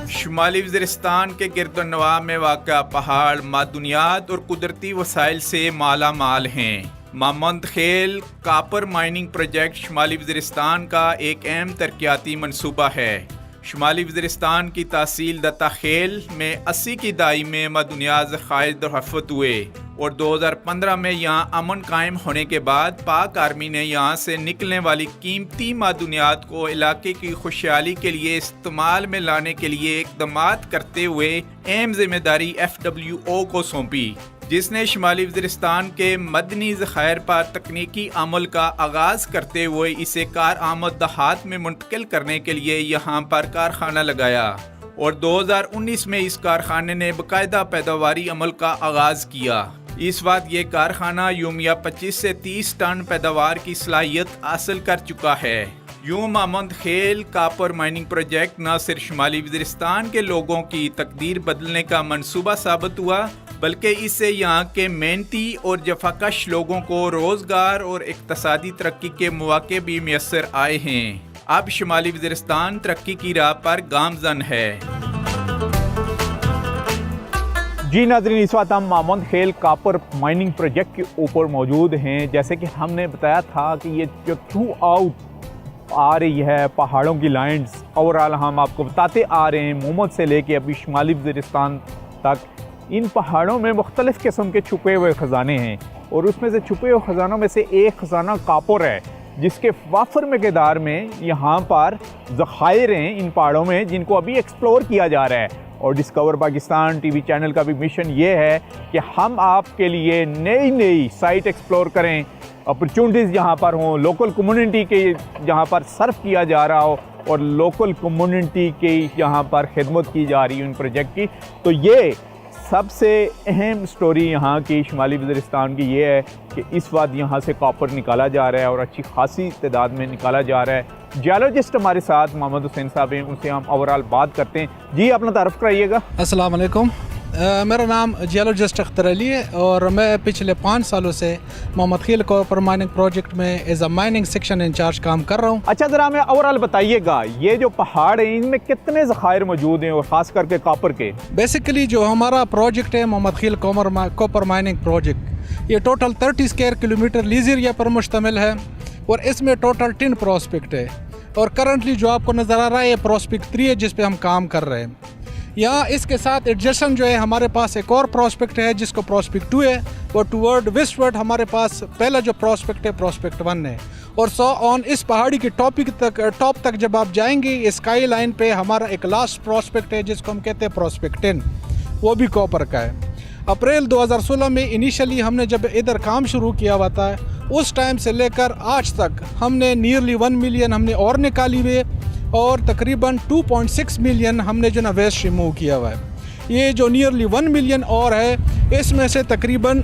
शुमाली वज़ीरिस्तान के गिरदोनवाह में वाक़ा पहाड़ मादुनियात और कुदरती वसाइल से माला माल हैं। मामंद खेल कापर माइनिंग प्रोजेक्ट शुमाली वज़ीरिस्तान का एक अहम तरक्याती मनसूबा है। शुमाली वज़ीरिस्तान की तहसील दत्ता खेल में 80 की दहाई में मादुनियात ज़खायर तहफ़्फ़ुज़ हुए और 2015 में यहाँ अमन कायम होने के बाद पाक आर्मी ने यहाँ से निकलने वाली कीमती मादुनियात को इलाके की खुशहाली के लिए इस्तेमाल में लाने के लिए इक़दामात करते हुए अहम जिम्मेदारी FWO को सौंपी, जिसने शुमाली वज़ीरिस्तान के मदनी ज़खायर पर तकनीकी अमल का आगाज़ करते हुए इसे कार आमद दहात में मुंतकिल करने के लिए यहाँ पर कारखाना लगाया और 2019 में इस कारखाने ने बाकायदा पैदावारी अमल का आगाज़ किया। इस वक्त ये कारखाना यूमिया 25 से 30 टन पैदावार की सलाहियत हासिल कर चुका है। यूं मामंद खेल कापर माइनिंग प्रोजेक्ट न सिर्फ शुमाली वज़ीरिस्तान के लोगों की तकदीर बदलने का मंसूबा साबित हुआ, बल्कि इससे यहाँ के मेहनती और जफाकश लोगों को रोज़गार और इक़्तिसादी तरक्की के मौके भी मैसर आए हैं। अब शुमाली वज़ीरिस्तान तरक्की की राह पर गामज़न है। जी नाज़रीन, इस वक्त हम मामंद खेल कापर माइनिंग प्रोजेक्ट के ऊपर मौजूद हैं। जैसे कि हमने बताया था कि ये जो थ्रू आउट आ रही है पहाड़ों की लाइन्स, ओवरऑल हम आपको बताते आ रहे हैं मोहम्मद से लेके अभी शुमाली वज़ीरिस्तान तक, इन पहाड़ों में मुख्तलिफ़ किस्म के छुपे हुए ख़जाने हैं और उसमें से छुपे हुए ख़जानों में से एक ख़जाना कापर है, जिसके वाफर मकदार में यहाँ पर ज़खायर हैं इन पहाड़ों में, जिनको अभी एक्सप्लोर किया जा रहा है। और डिस्कवर पाकिस्तान टीवी चैनल का भी मिशन ये है कि हम आपके लिए नई नई साइट एक्सप्लोर करें, अपॉर्चुनिटीज़ यहाँ पर हों, लोकल कम्युनिटी के जहाँ पर सर्व किया जा रहा हो और लोकल कम्युनिटी के यहाँ पर खिदमत की जा रही है इन प्रोजेक्ट की। तो ये सबसे अहम स्टोरी यहाँ की शुमाली वज़ीरिस्तान की ये है कि इस वक्त यहाँ से कॉपर निकाला जा रहा है और अच्छी खासी तादाद में निकाला जा रहा है। जियोलॉजिस्ट हमारे साथ मोहम्मद हुसैन साहब हैं, उनसे हम ओवरऑल बात करते हैं। जी, अपना तारुफ कराइएगा। अस्सलाम वालेकुम, मेरा नाम जियोलॉजिस्ट अख्तर अली है और मैं पिछले 5 सालों से मोहम्मद खेल कॉपर माइनिंग प्रोजेक्ट में as a mining section in-charge काम कर रहा हूँ। अच्छा, ज़रा हमें ओवरऑल बताइएगा, ये जो पहाड़ हैं इनमें कितने ज़खायर मौजूद हैं और ख़ास करके कॉपर के? बेसिकली जो हमारा प्रोजेक्ट है मोहम्मद खेल कॉपर माइनिंग प्रोजेक्ट, ये total 30 square kilometre lease area पर मुश्तमिल है और इसमें टोटल 10 प्रोस्पेक्ट है और करंटली जो आपको नज़र आ रहा है ये प्रोस्पेक्ट 3 है जिस पे हम काम कर रहे हैं। यहाँ इसके साथ एडजस्टन जो है हमारे पास एक और प्रोस्पेक्ट है जिसको प्रोस्पेक्ट 2 है, वो टूवर्ड वेस्टवर्ड हमारे पास पहला जो प्रोस्पेक्ट है प्रोस्पेक्ट 1 है। और सो ऑन इस पहाड़ी की टॉप तक जब आप जाएंगे स्काई लाइन पे हमारा एक लास्ट प्रोस्पेक्ट है जिसको हम कहते हैं प्रोस्पेक्ट 10, वो भी कॉपर का है। अप्रैल 2016 में इनिशियली हमने जब इधर काम शुरू किया हुआ था, उस टाइम से लेकर आज तक हमने नियरली 1 मिलियन हमने और निकाली हुई और तकरीबन 2.6 मिलियन हमने जो ना वेस्ट रिमूव किया हुआ है। ये जो नियरली 1 मिलियन और है, इसमें से तकरीबन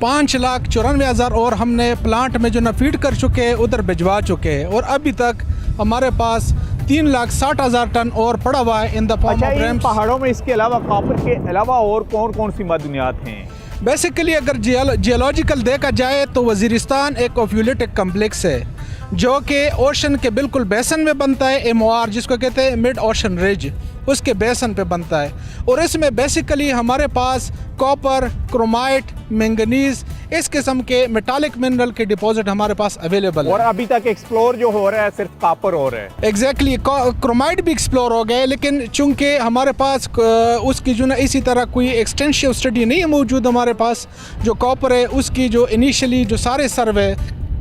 5,94,000 और हमने प्लांट में जो ना फीड कर चुके हैं, उधर भिजवा चुके हैं और अभी तक हमारे पास 3,60,000 टन और पड़ा हुआ है in the form of rams. पहाड़ों में इसके अलावा कॉपर के अलावा और कौन कौन सी मादनियात हैं? बेसिकली अगर जियोलॉजिकल देखा जाए तो वज़ीरिस्तान एक ओफ्यूलेटिक कम्प्लेक्स है जो कि ओशन के बिल्कुल बेसन में बनता है, MOR जिसको कहते हैं मिड ओशन रिज, उसके बेसन पे बनता है और इसमें बेसिकली हमारे पास कॉपर, क्रोमाइट, मैंगनीज, इस किस्म के मेटालिक मिनरल के डिपॉजिट हमारे पास अवेलेबल है। और अभी तक एक्सप्लोर जो हो रहा है सिर्फ कॉपर हो रहा है। एग्जैक्टली, क्रोमाइट भी एक्सप्लोर हो गए, लेकिन चूंकि हमारे पास उसकी जो ना इसी तरह कोई एक्सटेंसिव स्टडी नहीं है मौजूद हमारे पास। जो कॉपर है उसकी जो इनिशियली जो सारे सर्वे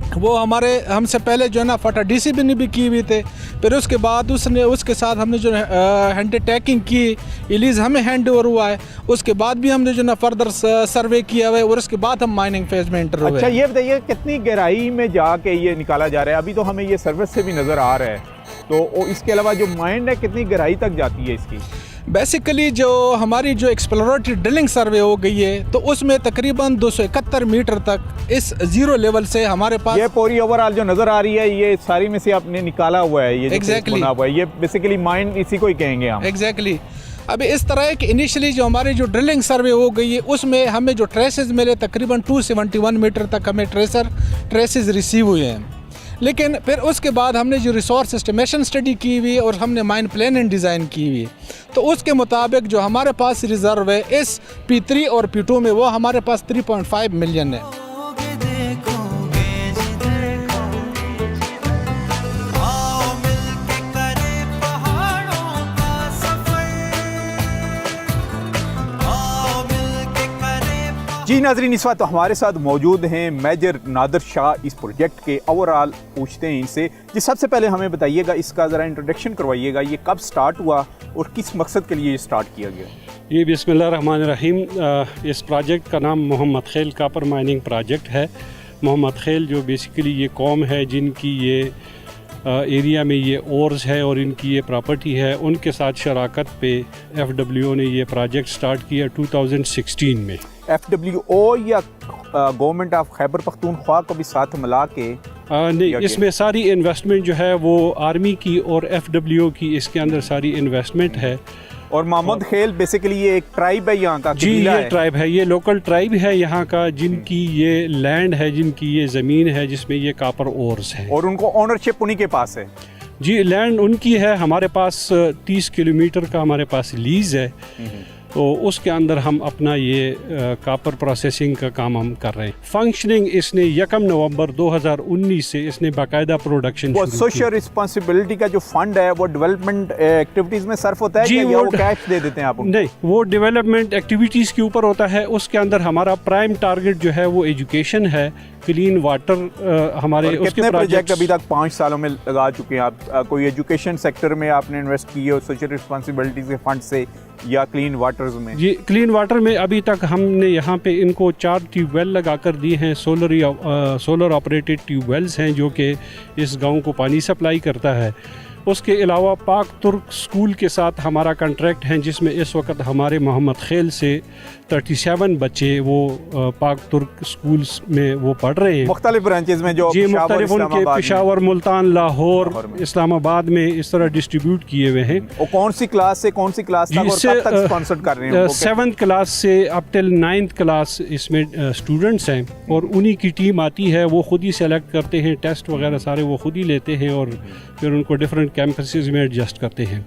वो हमसे पहले जो है ना फटा DCB भी किए हुए थे, फिर उसके बाद उसके साथ हमने जो हैंड टैगिंग की, रिलीज़ हमें हैंड ओवर हुआ है, उसके बाद भी हमने जो ना फर्दर सर्वे किया हुआ है और उसके बाद हम माइनिंग फेज में एंटर हुए। अच्छा, ये बताइए कितनी गहराई में जाके ये निकाला जा रहा है? अभी तो हमें ये सर्विस से भी नज़र आ रहा है, तो इसके अलावा जो माइंड है कितनी गहराई तक जाती है इसकी? बेसिकली जो हमारी जो एक्सप्लोरेटरी ड्रिलिंग सर्वे हो गई है तो उसमें तकरीबन 271 मीटर तक इस जीरो लेवल से हमारे पास ये पूरी ओवरऑल जो नज़र आ रही है ये सारी में से आपने निकाला हुआ है, ये एग्जैक्टली बना हुआ है, ये बेसिकली माइंड इसी को ही कहेंगे हम। एग्जैक्टली अभी इस तरह है कि इनिशियली जो हमारी जो ड्रिलिंग सर्वे हो गई है उसमें हमें जो ट्रेसेस मिले तकरीबन 271 मीटर तक हमें ट्रेसेस रिसीव हुए हैं। लेकिन फिर उसके बाद हमने जो रिसोर्स एस्टिमेशन स्टडी की हुई और हमने माइन प्लानिंग डिज़ाइन की हुई, तो उसके मुताबिक जो हमारे पास रिज़र्व है इस P3 और P2 में, वो हमारे पास 3.5 मिलियन है। जी नाज़रीन, इस वक्त हमारे साथ मौजूद हैं मेजर नादर शाह, इस प्रोजेक्ट के ओवरऑल पूछते हैं इनसे। जी सबसे पहले हमें बताइएगा, इसका ज़रा इंट्रोडक्शन करवाइएगा, ये कब स्टार्ट हुआ और किस मकसद के लिए ये स्टार्ट किया गया? ये बिस्मिल्लाहिर्रहमानिर्रहीम, इस प्रोजेक्ट का नाम मोहम्मद खेल कापर माइनिंग प्रोजेक्ट है। मोहम्मद खेल जो बेसिकली ये कौम है जिनकी ये एरिया में ये ओर्स है और इनकी ये प्रॉपर्टी है, उनके साथ शराकत पे FWO ने ये प्रोजेक्ट स्टार्ट किया 2016 में। FWO या गवर्नमेंट ऑफ खैबर पख्तूनख्वा को भी साथ मिला के? नहीं, इसमें सारी इन्वेस्टमेंट जो है वो आर्मी की और FWO की इसके अंदर सारी इन्वेस्टमेंट है। और मोहम्मद खेल बेसिकली ये एक ट्राइब है यहाँ का? जी, ये ट्राइब है, ये लोकल ट्राइब है यहाँ का, जिनकी ये लैंड है, जिनकी ये ज़मीन है जिसमें ये कापर ओर्स है, और उनको ओनरशिप उन्हीं के पास है? जी, लैंड उनकी है। हमारे पास 30 किलोमीटर का हमारे पास लीज है, तो उसके अंदर हम अपना ये कापर प्रोसेसिंग का काम हम कर रहे हैं। फंक्शनिंग इसने 1 नवंबर 2019 से इसने बाकायदा प्रोडक्शन। वो सोशल रिस्पांसिबिलिटी का जो फंड है वो डेवलपमेंट एक्टिविटीज में सर्फ होता है या वो कैश दे देते हैं आप उनको? नहीं, वो डेवलपमेंट एक्टिविटीज़ के ऊपर होता है। उसके अंदर हमारा प्राइम टारगेट जो है वो एजुकेशन है, क्लीन वाटर हमारे। उसके प्रोजेक्ट अभी तक 5 सालों में लगा चुके हैं आप? कोई एजुकेशन सेक्टर में आपने इन्वेस्ट किए हो सोशल रिस्पांसिबिलिटीज के फंड से, या क्लीन वाटर्स में? जी, क्लीन वाटर में अभी तक हमने यहाँ पे इनको 4 ट्यूबवेल लगा कर दिए हैं। सोलर ऑपरेटेड ट्यूबवेल्स हैं जो कि इस गांव को पानी सप्लाई करता है। उसके अलावा पाक तुर्क स्कूल के साथ हमारा कॉन्ट्रैक्ट है, जिसमें इस वक्त हमारे मोहम्मद खेल से 37 बच्चे वो पाक तुर्क स्कूल्स में वो पढ़ रहे हैं, मुख्तलिफ ब्रांचेस में। जो जी, मुख्तलिफ उनके पेशावर, मुल्तान, लाहौर, इस्लामाबाद में इस तरह डिस्ट्रीब्यूट किए हुए हैं। और कौन सी क्लास से कौन सी क्लास तक और कब तक स्पॉन्सर कर रहे हैं? 7th क्लास से अप टिल 9th क्लास इसमें स्टूडेंट्स हैं, और उन्हीं की टीम आती है, वो खुद ही सेलेक्ट करते हैं, टेस्ट वगैरह सारे वो खुद ही लेते हैं और फिर उनको डिफरेंट कैंपसेस में एडजस्ट करते हैं।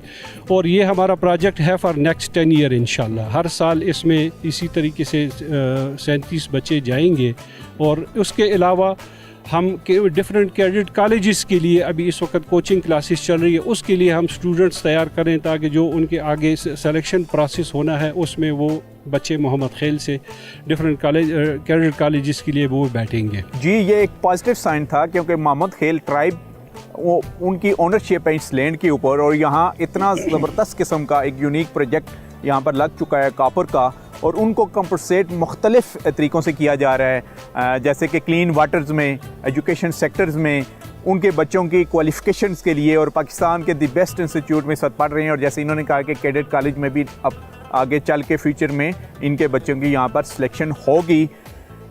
और ये हमारा प्रोजेक्ट है फॉर नेक्स्ट 10 ईयर इंशाल्लाह। हर साल इसमें इसी तरीके से 37 बच्चे जाएंगे। और उसके अलावा हम डिफरेंट कैडेट कॉलेजेस के लिए अभी इस वक्त कोचिंग क्लासेस चल रही है, उसके लिए हम स्टूडेंट्स तैयार करें ताकि जो उनके आगे सिलेक्शन प्रोसेस होना है उसमें वो बच्चे मोहम्मद खेल से डिफरेंट कैडेट कॉलेजेस के लिए वो बैठेंगे। जी, ये एक पॉजिटिव साइन था क्योंकि मोहम्मद खेल ट्राइब वो उनकी ओनरशिप है इस लैंड के ऊपर, और यहाँ इतना ज़बरदस्त किस्म का एक यूनिक प्रोजेक्ट यहाँ पर लग चुका है कापर का, और उनको कंपनसेट मुख्तलिफ तरीक़ों से किया जा रहा है, जैसे कि क्लीन वाटर्स में, एजुकेशन सेक्टर्स में, उनके बच्चों की क्वालिफ़िकेशंस के लिए, और पाकिस्तान के दी बेस्ट इंस्टीट्यूट में सब पढ़ रहे हैं। और जैसे इन्होंने कहा कि कैडेट कॉलेज में भी अब आगे चल के फ्यूचर में इनके बच्चों की यहाँ पर सिलेक्शन होगी।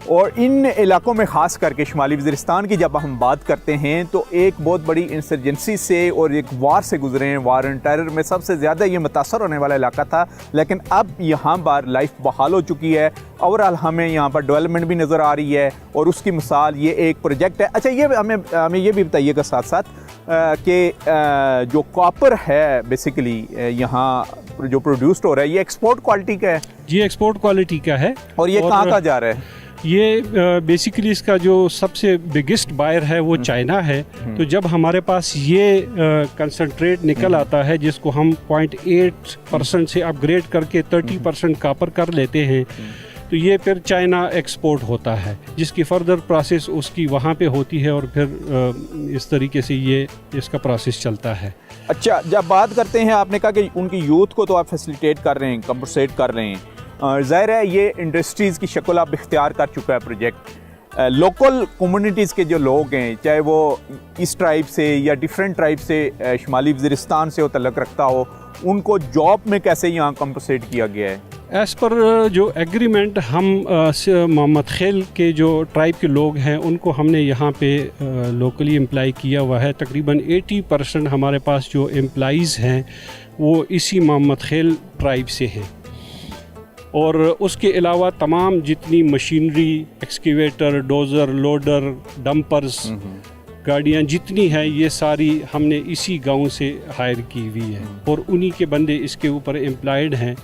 और इन इलाकों में ख़ास करके शुमाली वज़ीरिस्तान की जब हम बात करते हैं तो एक बहुत बड़ी इंसर्जेंसी से और एक वार से गुजरे हैं। वार एंड टेरर में सबसे ज़्यादा ये मुतासर होने वाला इलाका था, लेकिन अब यहाँ पर लाइफ बहाल हो चुकी है। ओवरऑल हमें यहाँ पर डेवलपमेंट भी नज़र आ रही है, और उसकी मिसाल ये एक प्रोजेक्ट है। अच्छा, ये हमें ये भी बताइएगा साथ साथ कि जो कॉपर है बेसिकली यहाँ जो प्रोड्यूस्ड हो रहा है, ये एक्सपोर्ट क्वालिटी का है? जी, एक्सपोर्ट क्वालिटी का है। और ये कहाँ जा रहा है? ये बेसिकली इसका जो सबसे बिगेस्ट बायर है वो चाइना है। तो जब हमारे पास ये कंसंट्रेट निकल आता है जिसको हम 0.8% से अपग्रेड करके 30% कापर कर लेते हैं, तो ये फिर चाइना एक्सपोर्ट होता है, जिसकी फर्दर प्रोसेस उसकी वहाँ पे होती है, और फिर इस तरीके से ये इसका प्रोसेस चलता है। अच्छा, जब बात करते हैं, आपने कहा कि उनकी यूथ को तो आप फैसिलिटेट कर रहे हैं, कंपनसेट कर रहे हैं, ज़ाहिर है ये इंडस्ट्रीज़ की शक्ल आप इख्तियार कर चुका है प्रोजेक्ट। लोकल कम्युनिटीज़ के जो लोग हैं, चाहे वो इस ट्राइब से या डिफरेंट ट्राइब से शुमाली वज़ीरिस्तान से वो तल्लुक़ रखता हो, उनको जॉब में कैसे यहाँ कंपनसेट किया गया है? एज़ पर जो एग्रीमेंट हम मोहम्मद खेल के जो ट्राइब के लोग हैं उनको हमने यहाँ पे लोकली एम्प्लाई किया हुआ है। तकरीबन 80% हमारे पास जो एम्प्लॉइज़ हैं वो इसी मोहम्मद खेल ट्राइब से हैं। और उसके अलावा तमाम जितनी machinery, excavator, dozer, loader, dumpers, गाड़ियाँ जितनी हैं ये सारी हमने इसी गांव से हायर की हुई है और उन्हीं के बंदे इसके ऊपर एम्प्लॉयड हैं।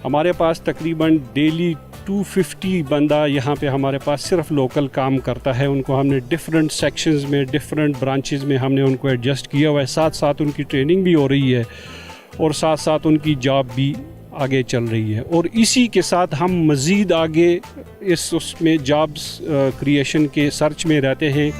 हमारे पास तकरीबन डेली 250 बंदा यहाँ पे हमारे पास सिर्फ लोकल काम करता है। उनको हमने डिफरेंट सेक्शंस में, डिफरेंट ब्रांचेस में हमने उनको एडजस्ट किया हुआ है। साथ साथ उनकी ट्रेनिंग भी हो रही है और साथ साथ उनकी जॉब भी आगे चल रही है। और इसी के साथ हम मज़ीद आगे उसमें जॉब्स क्रिएशन के सर्च में रहते हैं।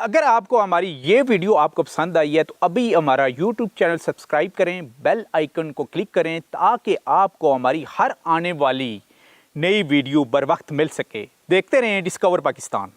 अगर आपको हमारी ये वीडियो आपको पसंद आई है तो अभी हमारा YouTube चैनल सब्सक्राइब करें, बेल आइकन को क्लिक करें ताकि आपको हमारी हर आने वाली नई वीडियो बर वक्त मिल सके। देखते रहें डिस्कवर पाकिस्तान।